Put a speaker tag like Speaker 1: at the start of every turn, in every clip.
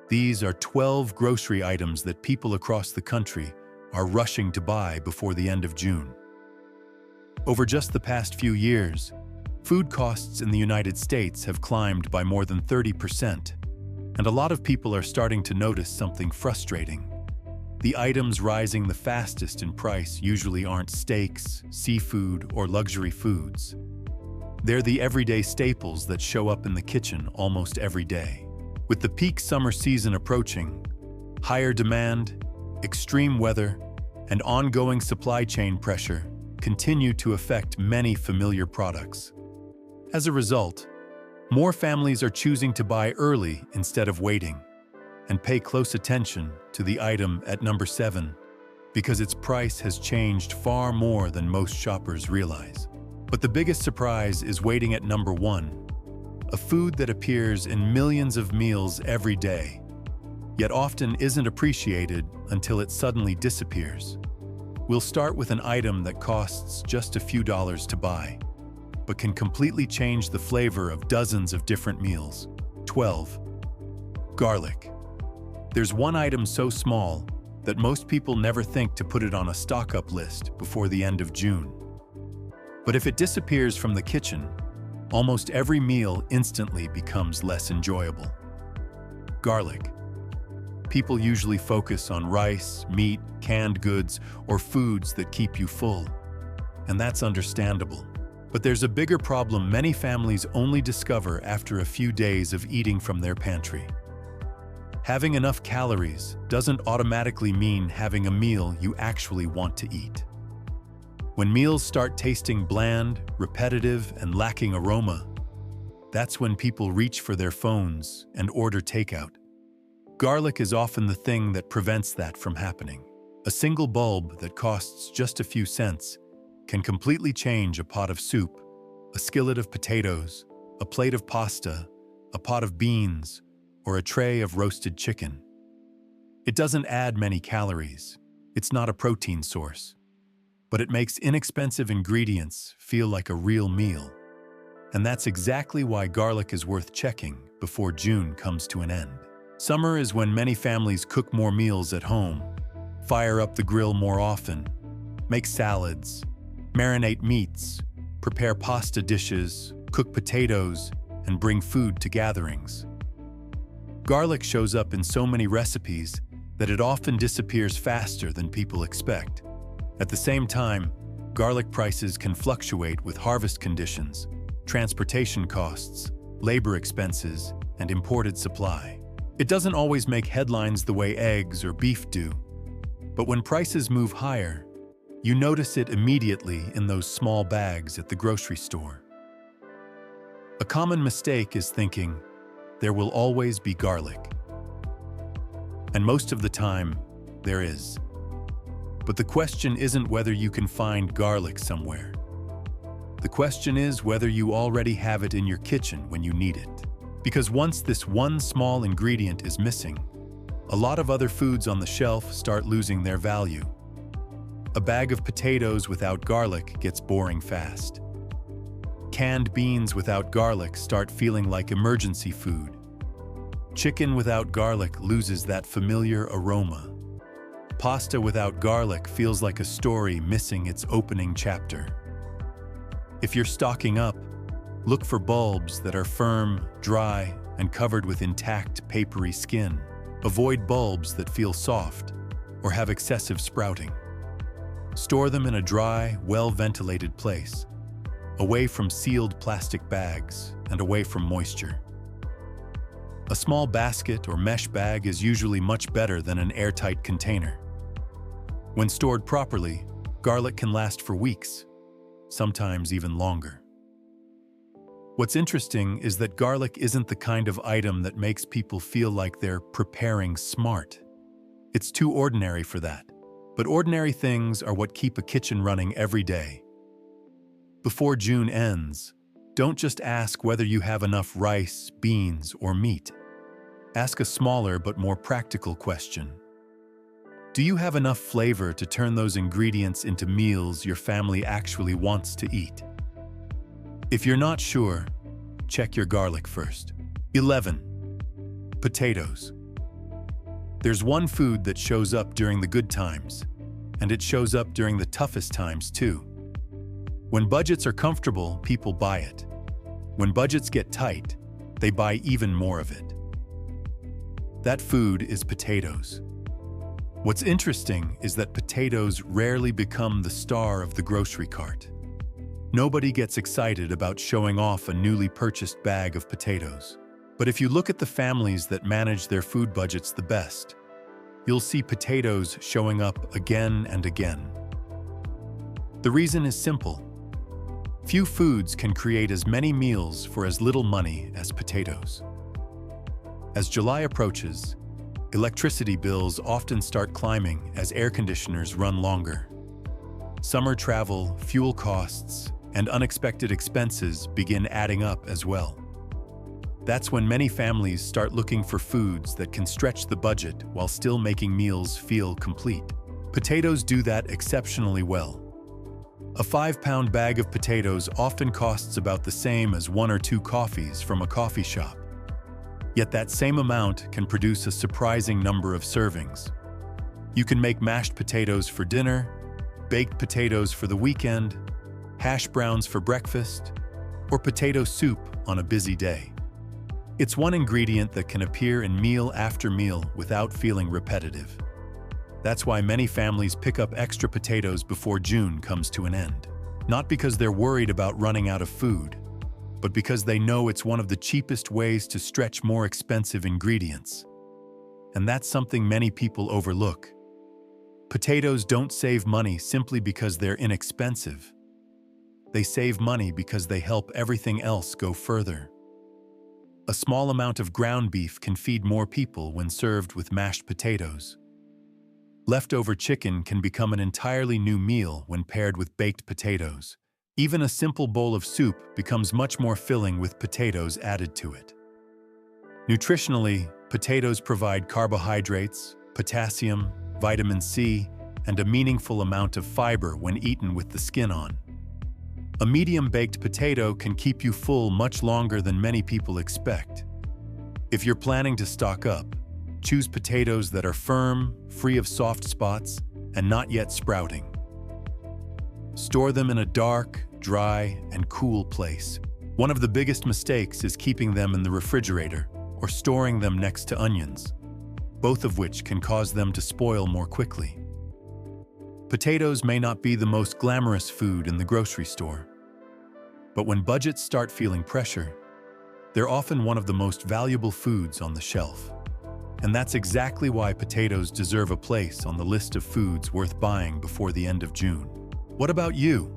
Speaker 1: These are 12 grocery items that people across the country are rushing to buy before the end of June. Over just the past few years, food costs in the United States have climbed by more than 30%, and a lot of people are starting to notice something frustrating. The items rising the fastest in price usually aren't steaks, seafood, or luxury foods. They're the everyday staples that show up in the kitchen almost every day. With the peak summer season approaching, higher demand, extreme weather, and ongoing supply chain pressure continue to affect many familiar products. As a result, more families are choosing to buy early instead of waiting, and pay close attention to the item at number 7 because its price has changed far more than most shoppers realize. But the biggest surprise is waiting at number 1, a food that appears in millions of meals every day, yet often isn't appreciated until it suddenly disappears. We'll start with an item that costs just a few dollars to buy, but can completely change the flavor of dozens of different meals. 12. Garlic. There's one item so small that most people never think to put it on a stock-up list before the end of June. But if it disappears from the kitchen, almost every meal instantly becomes less enjoyable. Garlic. People usually focus on rice, meat, canned goods, or foods that keep you full. And that's understandable. But there's a bigger problem many families only discover after a few days of eating from their pantry. Having enough calories doesn't automatically mean having a meal you actually want to eat. When meals start tasting bland, repetitive, and lacking aroma, that's when people reach for their phones and order takeout. Garlic is often the thing that prevents that from happening. A single bulb that costs just a few cents can completely change a pot of soup, a skillet of potatoes, a plate of pasta, a pot of beans, or a tray of roasted chicken. It doesn't add many calories. It's not a protein source. But it makes inexpensive ingredients feel like a real meal. And that's exactly why garlic is worth checking before June comes to an end. Summer is when many families cook more meals at home, fire up the grill more often, make salads, marinate meats, prepare pasta dishes, cook potatoes, and bring food to gatherings. Garlic shows up in so many recipes that it often disappears faster than people expect. At the same time, garlic prices can fluctuate with harvest conditions, transportation costs, labor expenses, and imported supply. It doesn't always make headlines the way eggs or beef do, but when prices move higher, you notice it immediately in those small bags at the grocery store. A common mistake is thinking, there will always be garlic. And most of the time, there is. But the question isn't whether you can find garlic somewhere. The question is whether you already have it in your kitchen when you need it. Because once this one small ingredient is missing, a lot of other foods on the shelf start losing their value. A bag of potatoes without garlic gets boring fast. Canned beans without garlic start feeling like emergency food. Chicken without garlic loses that familiar aroma. Pasta without garlic feels like a story missing its opening chapter. If you're stocking up, look for bulbs that are firm, dry, and covered with intact, papery skin. Avoid bulbs that feel soft or have excessive sprouting. Store them in a dry, well-ventilated place, away from sealed plastic bags and away from moisture. A small basket or mesh bag is usually much better than an airtight container. When stored properly, garlic can last for weeks, sometimes even longer. What's interesting is that garlic isn't the kind of item that makes people feel like they're preparing smart. It's too ordinary for that. But ordinary things are what keep a kitchen running every day. Before June ends, don't just ask whether you have enough rice, beans, or meat. Ask a smaller but more practical question. Do you have enough flavor to turn those ingredients into meals your family actually wants to eat? If you're not sure, check your garlic first. 11. Potatoes. There's one food that shows up during the good times, and it shows up during the toughest times too. When budgets are comfortable, people buy it. When budgets get tight, they buy even more of it. That food is potatoes. What's interesting is that potatoes rarely become the star of the grocery cart. Nobody gets excited about showing off a newly purchased bag of potatoes. But if you look at the families that manage their food budgets the best, you'll see potatoes showing up again and again. The reason is simple. Few foods can create as many meals for as little money as potatoes. As July approaches, electricity bills often start climbing as air conditioners run longer. Summer travel, fuel costs, and unexpected expenses begin adding up as well. That's when many families start looking for foods that can stretch the budget while still making meals feel complete. Potatoes do that exceptionally well. A 5-pound bag of potatoes often costs about the same as 1 or 2 coffees from a coffee shop. Yet that same amount can produce a surprising number of servings. You can make mashed potatoes for dinner, baked potatoes for the weekend, hash browns for breakfast, or potato soup on a busy day. It's one ingredient that can appear in meal after meal without feeling repetitive. That's why many families pick up extra potatoes before June comes to an end. Not because they're worried about running out of food, but because they know it's one of the cheapest ways to stretch more expensive ingredients. And that's something many people overlook. Potatoes don't save money simply because they're inexpensive. They save money because they help everything else go further. A small amount of ground beef can feed more people when served with mashed potatoes. Leftover chicken can become an entirely new meal when paired with baked potatoes. Even a simple bowl of soup becomes much more filling with potatoes added to it. Nutritionally, potatoes provide carbohydrates, potassium, vitamin C, and a meaningful amount of fiber when eaten with the skin on. A medium-baked potato can keep you full much longer than many people expect. If you're planning to stock up, choose potatoes that are firm, free of soft spots, and not yet sprouting. Store them in a dark, dry, and cool place. One of the biggest mistakes is keeping them in the refrigerator or storing them next to onions, both of which can cause them to spoil more quickly. Potatoes may not be the most glamorous food in the grocery store, but when budgets start feeling pressure, they're often one of the most valuable foods on the shelf. And that's exactly why potatoes deserve a place on the list of foods worth buying before the end of June. What about you?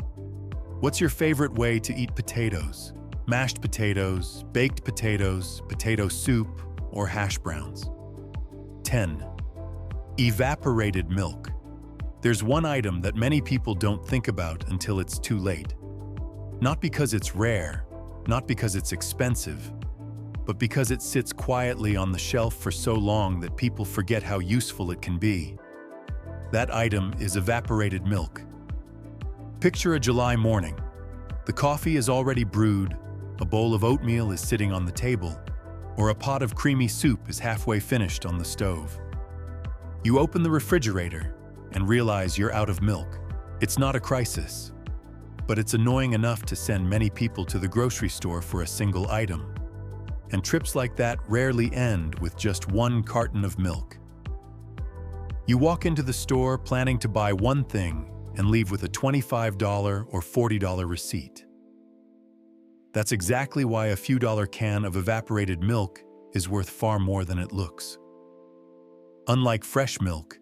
Speaker 1: What's your favorite way to eat potatoes? Mashed potatoes, baked potatoes, potato soup, or hash browns? 10. Evaporated milk. There's one item that many people don't think about until it's too late. Not because it's rare, not because it's expensive, but because it sits quietly on the shelf for so long that people forget how useful it can be. That item is evaporated milk. Picture a July morning. The coffee is already brewed, a bowl of oatmeal is sitting on the table, or a pot of creamy soup is halfway finished on the stove. You open the refrigerator and realize you're out of milk. It's not a crisis, but it's annoying enough to send many people to the grocery store for a single item. And trips like that rarely end with just one carton of milk. You walk into the store planning to buy one thing and leave with a $25 or $40 receipt. That's exactly why a few dollar can of evaporated milk is worth far more than it looks. Unlike fresh milk,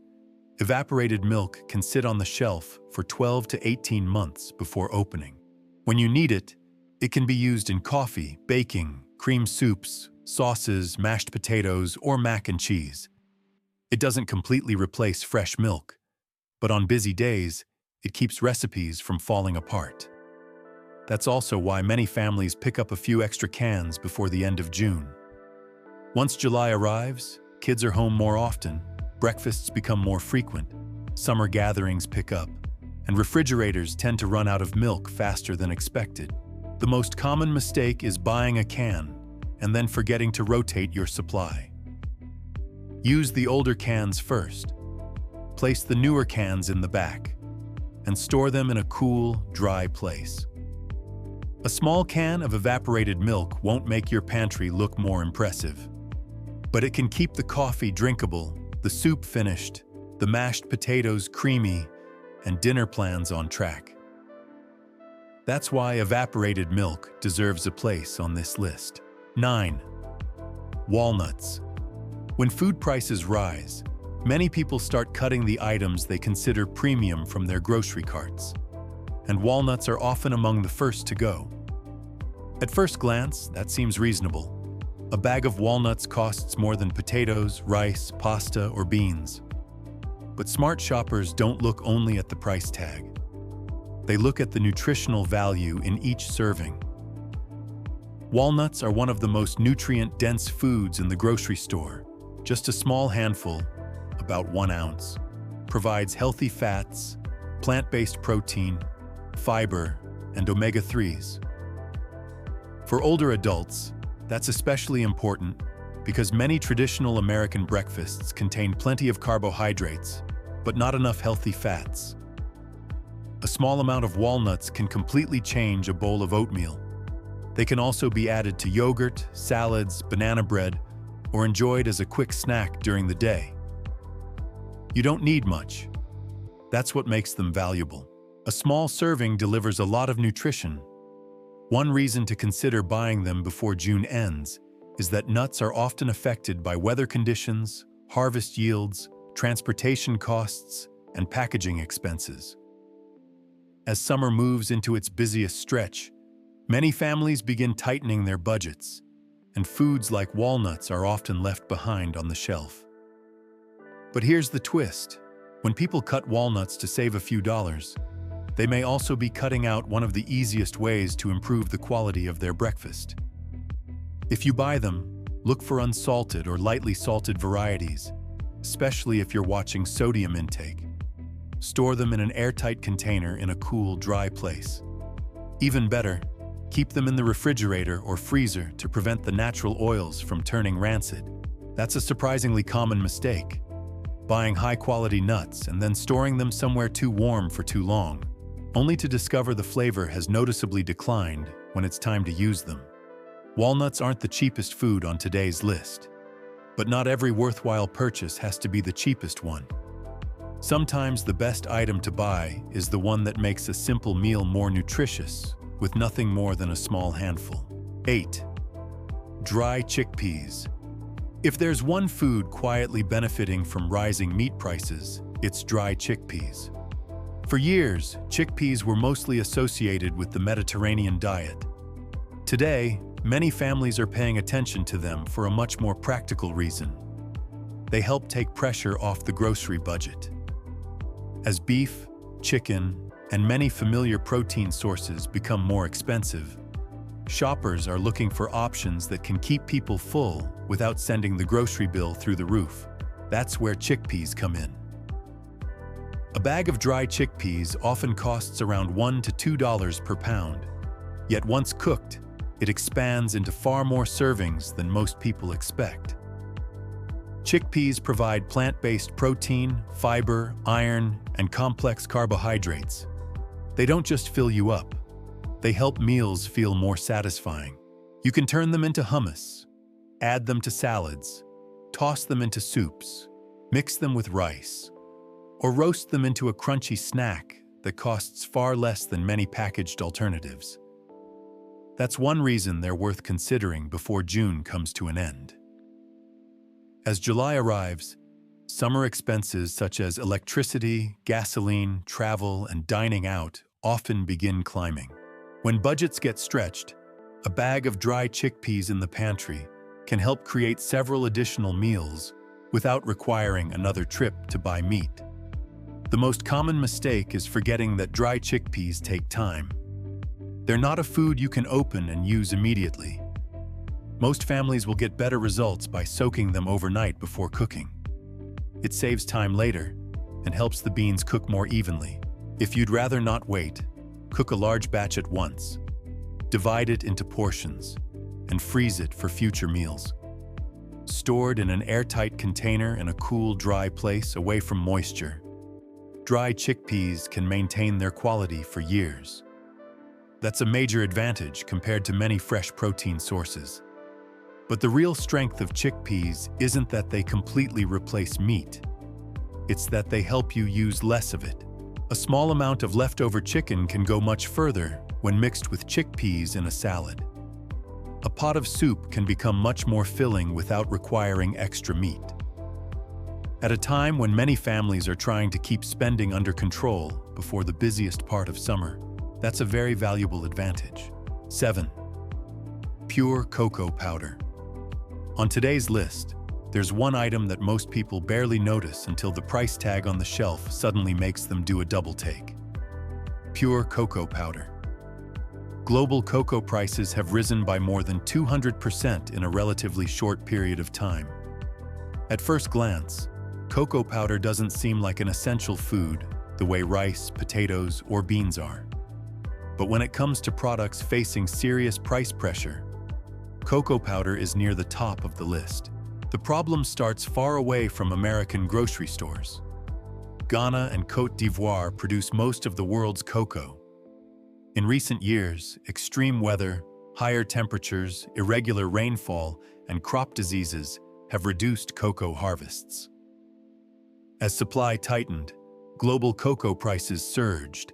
Speaker 1: evaporated milk can sit on the shelf for 12 to 18 months before opening. When you need it, it can be used in coffee, baking, cream soups, sauces, mashed potatoes, or mac and cheese. It doesn't completely replace fresh milk, but on busy days, it keeps recipes from falling apart. That's also why many families pick up a few extra cans before the end of June. Once July arrives, kids are home more often, breakfasts become more frequent, summer gatherings pick up, and refrigerators tend to run out of milk faster than expected. The most common mistake is buying a can and then forgetting to rotate your supply. Use the older cans first. Place the newer cans in the back and store them in a cool, dry place. A small can of evaporated milk won't make your pantry look more impressive, but it can keep the coffee drinkable, the soup finished, the mashed potatoes creamy, and dinner plans on track. That's why evaporated milk deserves a place on this list. 9. Walnuts. When food prices rise, many people start cutting the items they consider premium from their grocery carts, and walnuts are often among the first to go. At first glance, that seems reasonable. A bag of walnuts costs more than potatoes, rice, pasta, or beans. But smart shoppers don't look only at the price tag. They look at the nutritional value in each serving. Walnuts are one of the most nutrient-dense foods in the grocery store. Just a small handful, about 1 ounce, provides healthy fats, plant-based protein, fiber, and omega-3s. For older adults, that's especially important because many traditional American breakfasts contain plenty of carbohydrates, but not enough healthy fats. A small amount of walnuts can completely change a bowl of oatmeal. They can also be added to yogurt, salads, banana bread, or enjoyed as a quick snack during the day. You don't need much. That's what makes them valuable. A small serving delivers a lot of nutrition. One reason to consider buying them before June ends is that nuts are often affected by weather conditions, harvest yields, transportation costs, and packaging expenses. As summer moves into its busiest stretch, many families begin tightening their budgets, and foods like walnuts are often left behind on the shelf. But here's the twist. When people cut walnuts to save a few dollars, they may also be cutting out one of the easiest ways to improve the quality of their breakfast. If you buy them, look for unsalted or lightly salted varieties, especially if you're watching sodium intake. Store them in an airtight container in a cool, dry place. Even better, keep them in the refrigerator or freezer to prevent the natural oils from turning rancid. That's a surprisingly common mistake. Buying high-quality nuts and then storing them somewhere too warm for too long, only to discover the flavor has noticeably declined when it's time to use them. Walnuts aren't the cheapest food on today's list, but not every worthwhile purchase has to be the cheapest one. Sometimes the best item to buy is the one that makes a simple meal more nutritious, with nothing more than a small handful. 8. Dry chickpeas. If there's one food quietly benefiting from rising meat prices, it's dry chickpeas. For years, chickpeas were mostly associated with the Mediterranean diet. Today, many families are paying attention to them for a much more practical reason. They help take pressure off the grocery budget. As beef, chicken, and many familiar protein sources become more expensive, shoppers are looking for options that can keep people full without sending the grocery bill through the roof. That's where chickpeas come in. A bag of dry chickpeas often costs around $1 to $2 per pound, yet once cooked, it expands into far more servings than most people expect. Chickpeas provide plant-based protein, fiber, iron, and complex carbohydrates. They don't just fill you up, they help meals feel more satisfying. You can turn them into hummus, add them to salads, toss them into soups, mix them with rice, or roast them into a crunchy snack that costs far less than many packaged alternatives. That's one reason they're worth considering before June comes to an end. As July arrives, summer expenses such as electricity, gasoline, travel, and dining out often begin climbing. When budgets get stretched, a bag of dry chickpeas in the pantry can help create several additional meals without requiring another trip to buy meat. The most common mistake is forgetting that dry chickpeas take time. They're not a food you can open and use immediately. Most families will get better results by soaking them overnight before cooking. It saves time later and helps the beans cook more evenly. If you'd rather not wait, cook a large batch at once. Divide it into portions and freeze it for future meals. stored in an airtight container in a cool, dry place away from moisture. Dry chickpeas can maintain their quality for years. That's a major advantage compared to many fresh protein sources. But the real strength of chickpeas isn't that they completely replace meat. It's that they help you use less of it. A small amount of leftover chicken can go much further when mixed with chickpeas in a salad. A pot of soup can become much more filling without requiring extra meat. At a time when many families are trying to keep spending under control before the busiest part of summer, that's a very valuable advantage. 7. Pure cocoa powder. On today's list, there's one item that most people barely notice until the price tag on the shelf suddenly makes them do a double take. Pure cocoa powder. Global cocoa prices have risen by more than 200% in a relatively short period of time. At first glance, cocoa powder doesn't seem like an essential food the way rice, potatoes, or beans are. But when it comes to products facing serious price pressure, cocoa powder is near the top of the list. The problem starts far away from American grocery stores. Ghana and Côte d'Ivoire produce most of the world's cocoa. In recent years, extreme weather, higher temperatures, irregular rainfall, and crop diseases have reduced cocoa harvests. As supply tightened, global cocoa prices surged,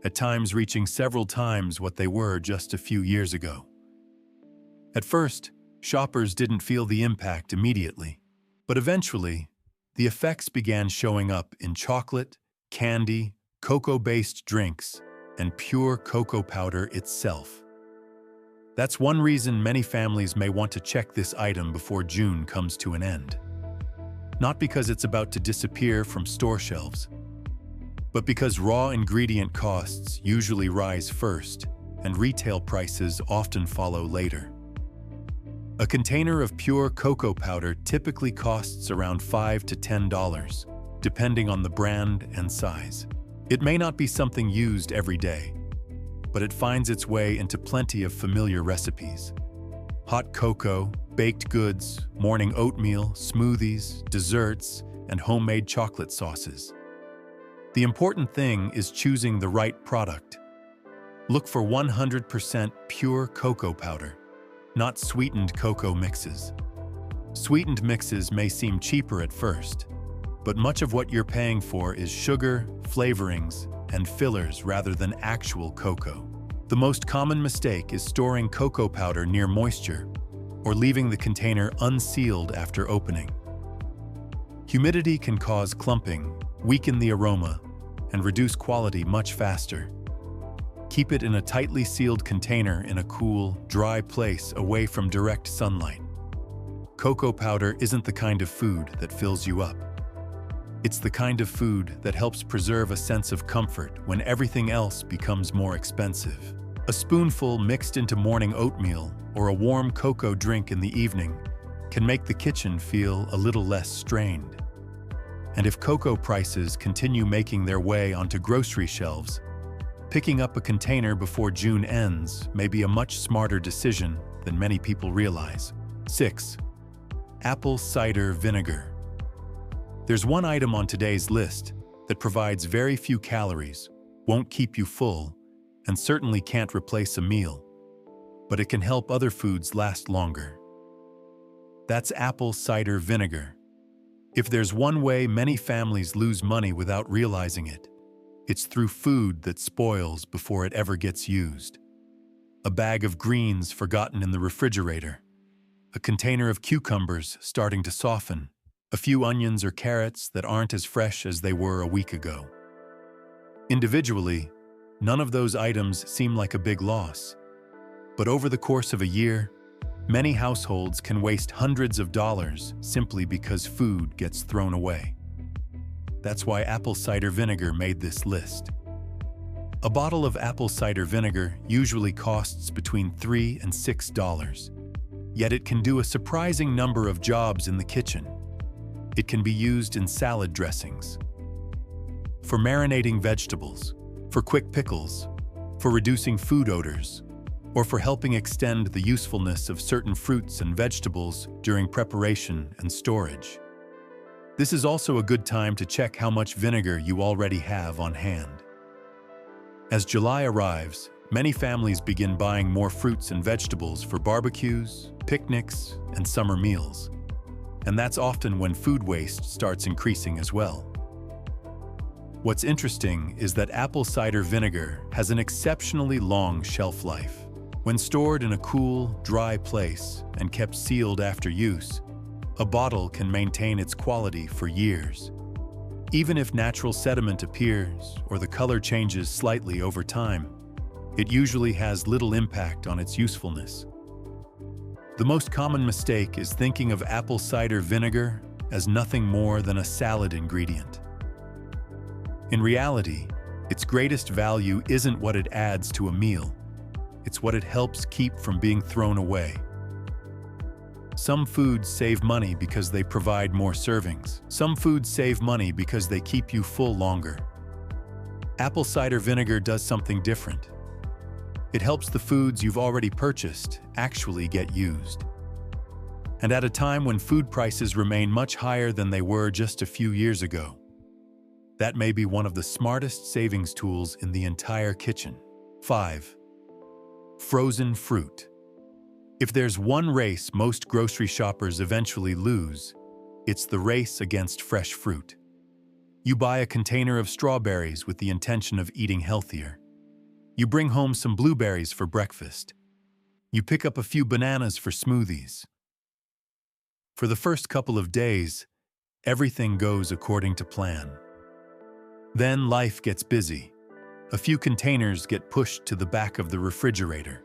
Speaker 1: at times reaching several times what they were just a few years ago. At first, shoppers didn't feel the impact immediately, but eventually, the effects began showing up in chocolate, candy, cocoa-based drinks, and pure cocoa powder itself. That's one reason many families may want to check this item before June comes to an end. Not because it's about to disappear from store shelves, but because raw ingredient costs usually rise first and retail prices often follow later. A container of pure cocoa powder typically costs around $5 to $10, depending on the brand and size. It may not be something used every day, but it finds its way into plenty of familiar recipes. Hot cocoa, baked goods, morning oatmeal, smoothies, desserts, and homemade chocolate sauces. The important thing is choosing the right product. Look for 100% pure cocoa powder, not sweetened cocoa mixes. Sweetened mixes may seem cheaper at first, but much of what you're paying for is sugar, flavorings, and fillers rather than actual cocoa. The most common mistake is storing cocoa powder near moisture or leaving the container unsealed after opening. Humidity can cause clumping, weaken the aroma, and reduce quality much faster. Keep it in a tightly sealed container in a cool, dry place away from direct sunlight. Cocoa powder isn't the kind of food that fills you up. It's the kind of food that helps preserve a sense of comfort when everything else becomes more expensive. A spoonful mixed into morning oatmeal or a warm cocoa drink in the evening can make the kitchen feel a little less strained. And if cocoa prices continue making their way onto grocery shelves, picking up a container before June ends may be a much smarter decision than many people realize. 6. Apple cider vinegar. There's one item on today's list that provides very few calories, won't keep you full, and certainly can't replace a meal, but it can help other foods last longer. That's apple cider vinegar. If there's one way many families lose money without realizing it, it's through food that spoils before it ever gets used. A bag of greens forgotten in the refrigerator, a container of cucumbers starting to soften, a few onions or carrots that aren't as fresh as they were a week ago. Individually, none of those items seem like a big loss, but over the course of a year, many households can waste hundreds of dollars simply because food gets thrown away. That's why apple cider vinegar made this list. A bottle of apple cider vinegar usually costs between $3 and $6, yet it can do a surprising number of jobs in the kitchen. It can be used in salad dressings, for marinating vegetables, for quick pickles, for reducing food odors, or for helping extend the usefulness of certain fruits and vegetables during preparation and storage. This is also a good time to check how much vinegar you already have on hand. As July arrives, many families begin buying more fruits and vegetables for barbecues, picnics, and summer meals. And that's often when food waste starts increasing as well. What's interesting is that apple cider vinegar has an exceptionally long shelf life. When stored in a cool, dry place and kept sealed after use, a bottle can maintain its quality for years. Even if natural sediment appears or the color changes slightly over time, it usually has little impact on its usefulness. The most common mistake is thinking of apple cider vinegar as nothing more than a salad ingredient. In reality, its greatest value isn't what it adds to a meal. It's what it helps keep from being thrown away. Some foods save money because they provide more servings. Some foods save money because they keep you full longer. Apple cider vinegar does something different. It helps the foods you've already purchased actually get used. And at a time when food prices remain much higher than they were just a few years ago, that may be one of the smartest savings tools in the entire kitchen. 5. Frozen fruit. If there's one race most grocery shoppers eventually lose, it's the race against fresh fruit. You buy a container of strawberries with the intention of eating healthier. You bring home some blueberries for breakfast. You pick up a few bananas for smoothies. For the first couple of days, everything goes according to plan. Then life gets busy. A few containers get pushed to the back of the refrigerator.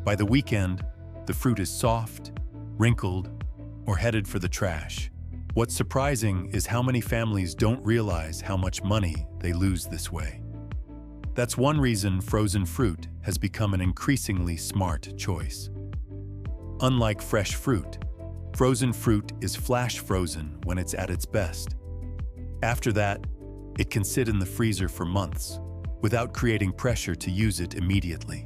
Speaker 1: By the weekend, the fruit is soft, wrinkled, or headed for the trash. What's surprising is how many families don't realize how much money they lose this way. That's one reason frozen fruit has become an increasingly smart choice. Unlike fresh fruit, frozen fruit is flash frozen when it's at its best. After that, it can sit in the freezer for months without creating pressure to use it immediately.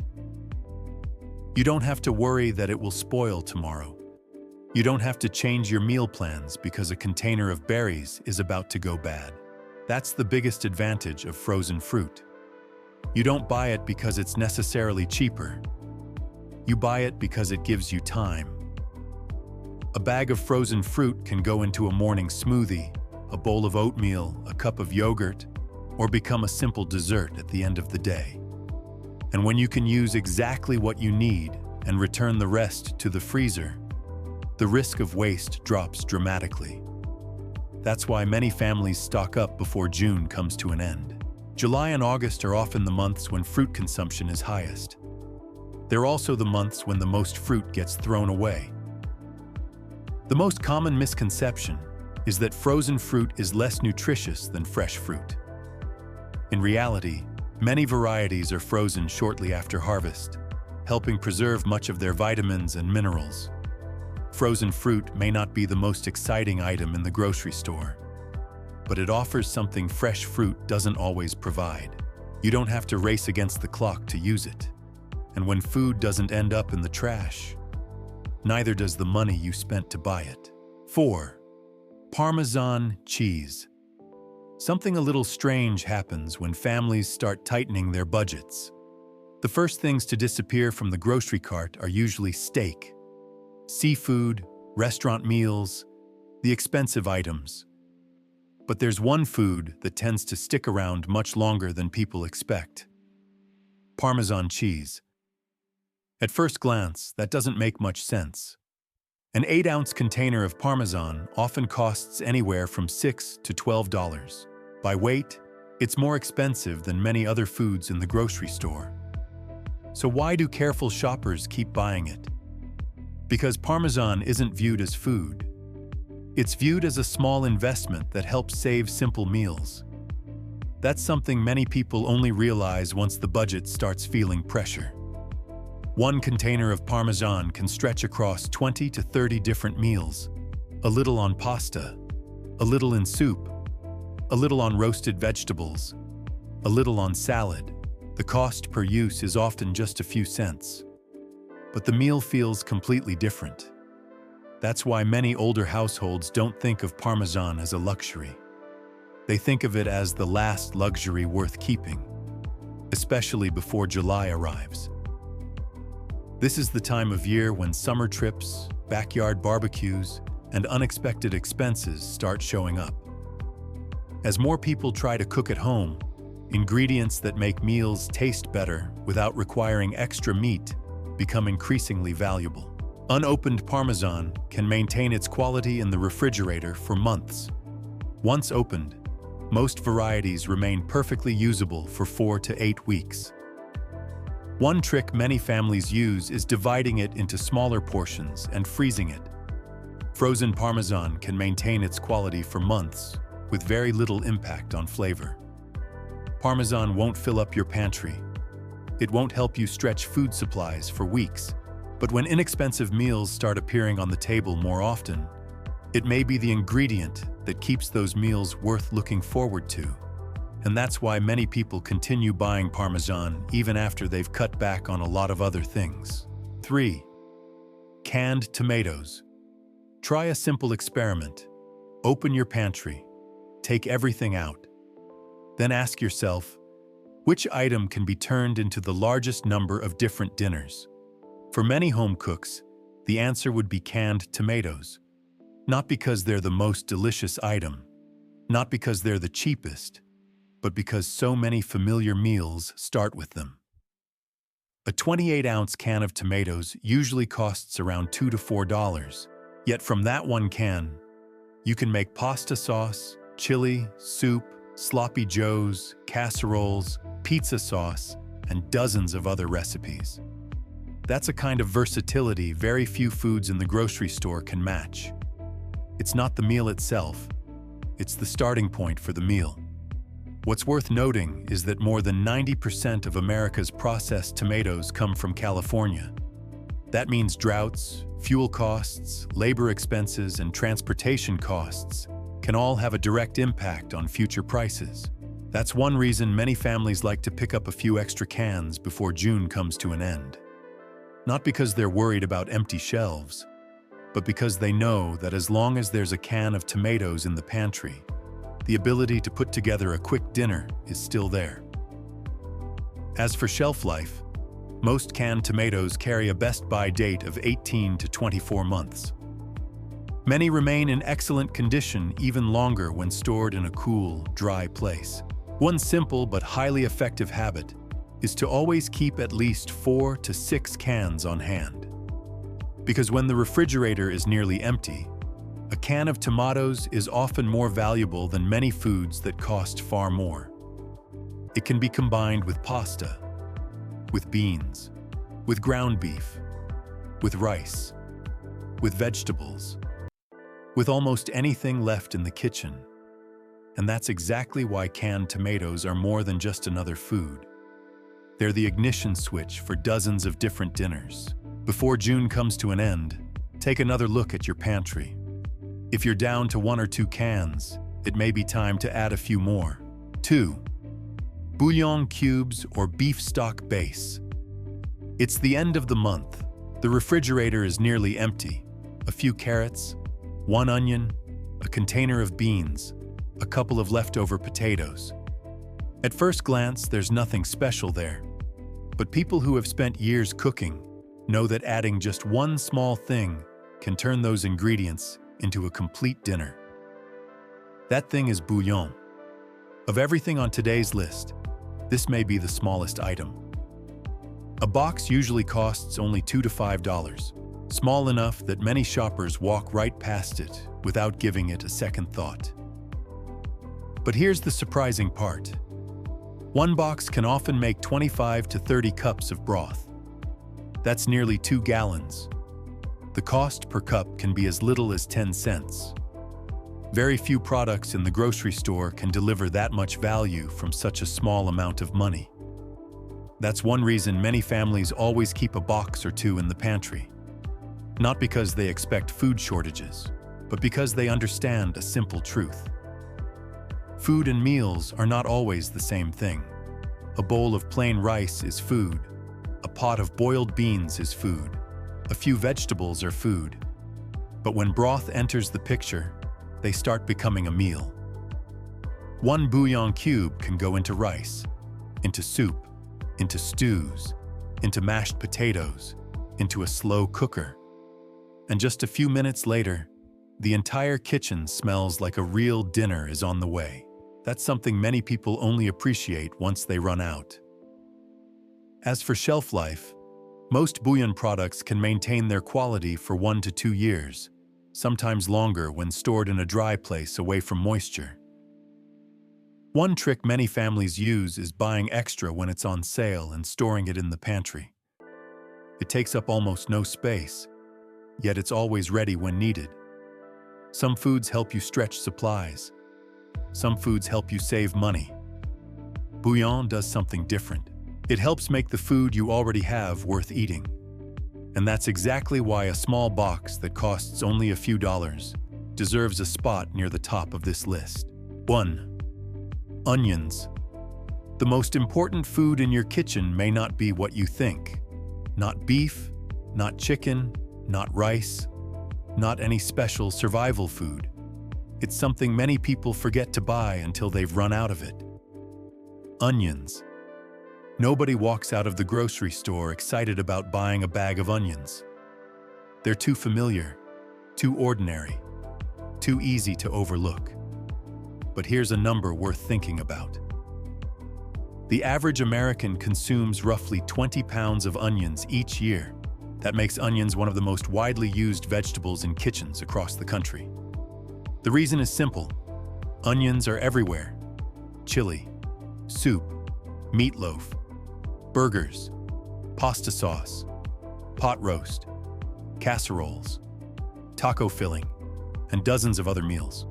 Speaker 1: You don't have to worry that it will spoil tomorrow. You don't have to change your meal plans because a container of berries is about to go bad. That's the biggest advantage of frozen fruit. You don't buy it because it's necessarily cheaper. You buy it because it gives you time. A bag of frozen fruit can go into a morning smoothie, a bowl of oatmeal, a cup of yogurt, or become a simple dessert at the end of the day. And when you can use exactly what you need and return the rest to the freezer, the risk of waste drops dramatically. That's why many families stock up before June comes to an end. July and August are often the months when fruit consumption is highest. They're also the months when the most fruit gets thrown away. The most common misconception is that frozen fruit is less nutritious than fresh fruit. In reality, many varieties are frozen shortly after harvest, helping preserve much of their vitamins and minerals. Frozen fruit may not be the most exciting item in the grocery store, but it offers something fresh fruit doesn't always provide. You don't have to race against the clock to use it. And when food doesn't end up in the trash, neither does the money you spent to buy it. 4. Parmesan cheese. Something a little strange happens when families start tightening their budgets. The first things to disappear from the grocery cart are usually steak, seafood, restaurant meals, the expensive items. But there's one food that tends to stick around much longer than people expect: Parmesan cheese. At first glance, that doesn't make much sense. An 8-ounce container of Parmesan often costs anywhere from $6 to $12. By weight, it's more expensive than many other foods in the grocery store. So why do careful shoppers keep buying it? Because Parmesan isn't viewed as food. It's viewed as a small investment that helps save simple meals. That's something many people only realize once the budget starts feeling pressure. One container of Parmesan can stretch across 20 to 30 different meals, a little on pasta, a little in soup, a little on roasted vegetables, a little on salad. The cost per use is often just a few cents. but the meal feels completely different. That's why many older households don't think of Parmesan as a luxury. They think of it as the last luxury worth keeping, especially before July arrives. This is the time of year when summer trips, backyard barbecues, and unexpected expenses start showing up. As more people try to cook at home, ingredients that make meals taste better without requiring extra meat become increasingly valuable. Unopened Parmesan can maintain its quality in the refrigerator for months. Once opened, most varieties remain perfectly usable for 4 to 8 weeks. One trick many families use is dividing it into smaller portions and freezing it. Frozen Parmesan can maintain its quality for months with very little impact on flavor. Parmesan won't fill up your pantry. It won't help you stretch food supplies for weeks. But when inexpensive meals start appearing on the table more often, it may be the ingredient that keeps those meals worth looking forward to. And that's why many people continue buying Parmesan even after they've cut back on a lot of other things. 3. Canned tomatoes. Try a simple experiment. Open your pantry. Take everything out. Then ask yourself, which item can be turned into the largest number of different dinners? For many home cooks, the answer would be canned tomatoes. Not because they're the most delicious item, not because they're the cheapest, but because so many familiar meals start with them. A 28-ounce can of tomatoes usually costs around $2 to $4. Yet from that one can, you can make pasta sauce, chili, soup, sloppy joes, casseroles, pizza sauce, and dozens of other recipes. That's a kind of versatility very few foods in the grocery store can match. It's not the meal itself, it's the starting point for the meal. What's worth noting is that more than 90% of America's processed tomatoes come from California. That means droughts, fuel costs, labor expenses, and transportation costs can all have a direct impact on future prices. That's one reason many families like to pick up a few extra cans before June comes to an end. Not because they're worried about empty shelves, but because they know that as long as there's a can of tomatoes in the pantry, the ability to put together a quick dinner is still there. As for shelf life, most canned tomatoes carry a best-by date of 18 to 24 months. Many remain in excellent condition even longer when stored in a cool, dry place. One simple but highly effective habit is to always keep at least 4 to 6 cans on hand. Because when the refrigerator is nearly empty, a can of tomatoes is often more valuable than many foods that cost far more. It can be combined with pasta, with beans, with ground beef, with rice, with vegetables, with almost anything left in the kitchen. And that's exactly why canned tomatoes are more than just another food. They're the ignition switch for dozens of different dinners. Before June comes to an end, take another look at your pantry. If you're down to 1 or 2 cans, it may be time to add a few more. 2. Bouillon cubes or beef stock base. It's the end of the month. The refrigerator is nearly empty. A few carrots, 1 onion, a container of beans, a couple of leftover potatoes. At first glance, there's nothing special there. But people who have spent years cooking know that adding just one small thing can turn those ingredients into a complete dinner. That thing is bouillon. Of everything on today's list, this may be the smallest item. A box usually costs only $2 to $5, small enough that many shoppers walk right past it without giving it a second thought. But here's the surprising part. One box can often make 25 to 30 cups of broth. That's nearly 2 gallons. The cost per cup can be as little as 10 cents. Very few products in the grocery store can deliver that much value from such a small amount of money. That's one reason many families always keep a box or 2 in the pantry. Not because they expect food shortages, but because they understand a simple truth. Food and meals are not always the same thing. A bowl of plain rice is food. A pot of boiled beans is food. A few vegetables are food. But when broth enters the picture, they start becoming a meal. One bouillon cube can go into rice, into soup, into stews, into mashed potatoes, into a slow cooker. And just a few minutes later, the entire kitchen smells like a real dinner is on the way. That's something many people only appreciate once they run out. As for shelf life, most bouillon products can maintain their quality for 1 to 2 years, sometimes longer when stored in a dry place away from moisture. One trick many families use is buying extra when it's on sale and storing it in the pantry. It takes up almost no space, yet it's always ready when needed. Some foods help you stretch supplies. Some foods help you save money. Bouillon does something different. It helps make the food you already have worth eating. And that's exactly why a small box that costs only a few dollars deserves a spot near the top of this list. 1. Onions. The most important food in your kitchen may not be what you think. Not beef, not chicken, not rice, not any special survival food. It's something many people forget to buy until they've run out of it. Onions. Nobody walks out of the grocery store excited about buying a bag of onions. They're too familiar, too ordinary, too easy to overlook. But here's a number worth thinking about. The average American consumes roughly 20 pounds of onions each year. That makes onions one of the most widely used vegetables in kitchens across the country. The reason is simple. Onions are everywhere. Chili, soup, meatloaf, burgers, pasta sauce, pot roast, casseroles, taco filling, and dozens of other meals.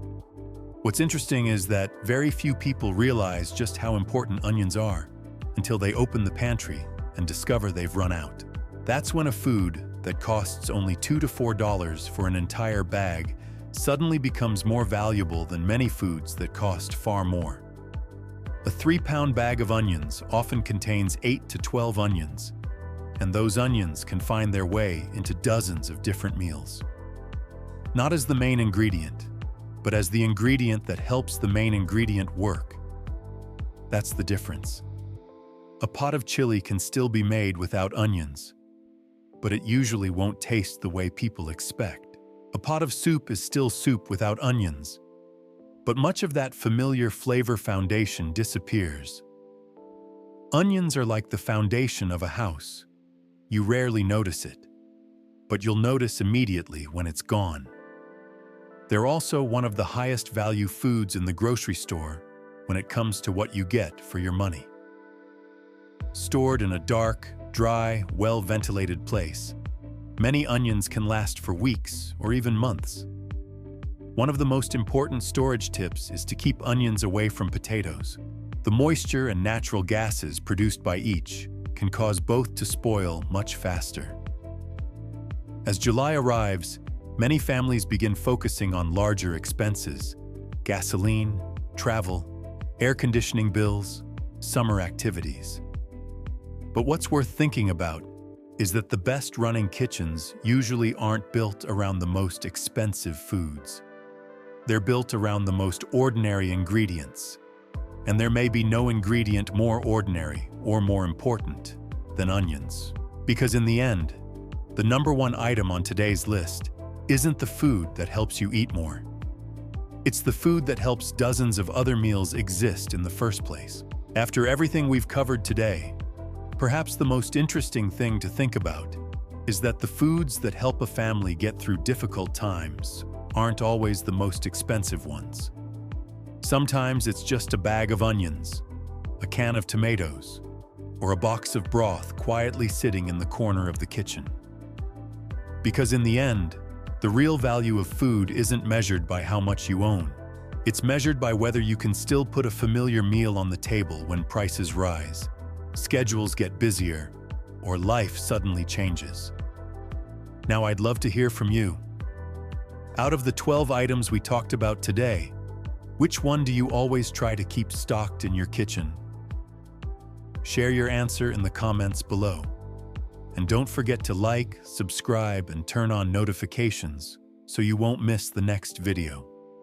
Speaker 1: What's interesting is that very few people realize just how important onions are until they open the pantry and discover they've run out. That's when a food that costs only $2 to $4 for an entire bag suddenly becomes more valuable than many foods that cost far more. A 3-pound bag of onions often contains 8 to 12 onions, and those onions can find their way into dozens of different meals. Not as the main ingredient, but as the ingredient that helps the main ingredient work. That's the difference. A pot of chili can still be made without onions, but it usually won't taste the way people expect. A pot of soup is still soup without onions, but much of that familiar flavor foundation disappears. Onions are like the foundation of a house. You rarely notice it, but you'll notice immediately when it's gone. They're also one of the highest value foods in the grocery store when it comes to what you get for your money. Stored in a dark, dry, well-ventilated place, many onions can last for weeks or even months. One of the most important storage tips is to keep onions away from potatoes. The moisture and natural gases produced by each can cause both to spoil much faster. As July arrives, many families begin focusing on larger expenses: gasoline, travel, air conditioning bills, summer activities. But what's worth thinking about is that the best-running kitchens usually aren't built around the most expensive foods. They're built around the most ordinary ingredients, and there may be no ingredient more ordinary or more important than onions. Because in the end, the number one item on today's list isn't the food that helps you eat more. It's the food that helps dozens of other meals exist in the first place. After everything we've covered today, perhaps the most interesting thing to think about is that the foods that help a family get through difficult times aren't always the most expensive ones. Sometimes it's just a bag of onions, a can of tomatoes, or a box of broth quietly sitting in the corner of the kitchen. Because in the end, the real value of food isn't measured by how much you own. It's measured by whether you can still put a familiar meal on the table when prices rise, schedules get busier, or life suddenly changes. Now I'd love to hear from you. Out of the 12 items we talked about today, which one do you always try to keep stocked in your kitchen? Share your answer in the comments below. And don't forget to like, subscribe, and turn on notifications so you won't miss the next video.